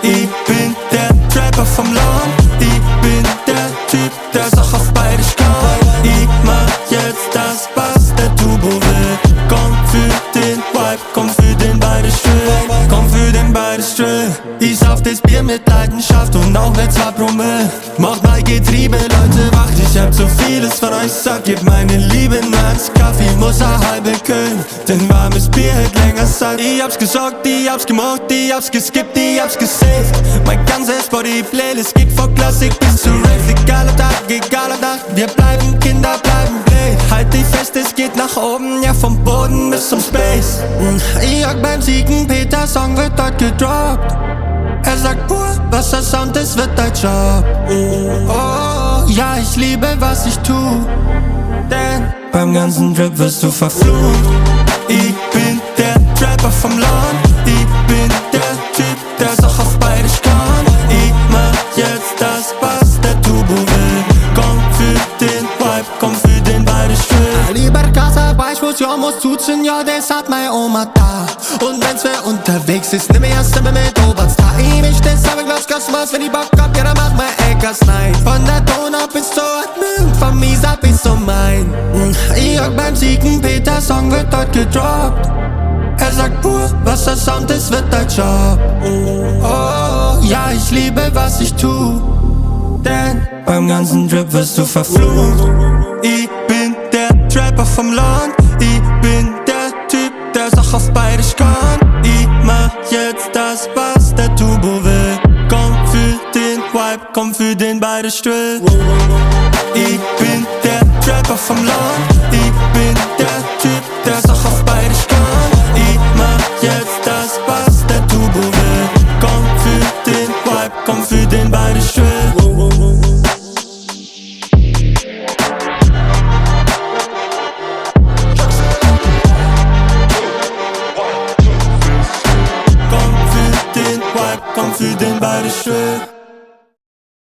Ich bin der Trapper vom Land. Ich bin der Typ, der Sache auf Bayerisch kann. Ich mach jetzt das, was der Turbo will. Komm für den Vibe, komm für den Bayerisch Drill. Komm für den Bayerisch Drill. Ich sauf das Bier mit Leidenschaft und auch mit 2 Promille. Macht mein Getriebe, Leute, wacht. Ich hab zu vieles von euch sagt. Gib meine Liebe nur ans Kaffee, muss a halbe Köln. Denn warmes Bier hält länger satt. Ich hab's gesagt, ich hab's gemacht, ich hab's geskippt, ich hab's gesaved. Mein ganzes Body-Playlist geht von Klassik bis zu Rave. Egaler Tag, egaler Nacht, wir bleiben Kinder, bleiben Blade. Halt dich fest, es geht nach oben, ja vom Boden bis zum Space. Ich hab beim Siegen, Peter Song wird dort gedroppt. Er sagt pur, was der Sound ist, wird dein Job. Oh, ja, ich liebe, was ich tu. Denn beim ganzen Drip wirst du verflucht. Ich bin der Trapper vom Land. Ich bin der Typ, der Sache auf Bayerisch kann. Ich mach jetzt das, was der Turbo will. Komm für den Vibe, komm für den Bayerisch Drill. Lieber Casa, Beispiel, ja, muss zuziehen, ja, das hat meine Oma da. Und wenn's wer unterwegs ist, nimm mir erst Stimme mit Oberster. Ich misch das aber Glas Kosmos, wenn ich Bock hab, ja, dann mach mal Eckers Night. Von der Donau bis zur Admin, von Misa bis zum Main. Ich hab beim Siegen, Peter Song wird dort gedroppt. Er sagt pur, was der Sound ist, wird dein Job. Oh, ja, ich liebe, was ich tu. Denn beim ganzen Drip wirst du verflucht. Ich bin der Trapper vom Land. Ich bin der Typ, der Sache auf Bayerisch kann. Ich mach jetzt das, was der Turbo will. Komm für den Vibe, komm für den Bayerisch Drill. Ich bin der Trapper vom Land. Ich bin der Typ, der Sache auf Bayerisch kann. Ich mach jetzt das, was der Turbo will. Komm für den Vibe, komm für den Bayerisch Drill. Komm für den Bayerisch Drill.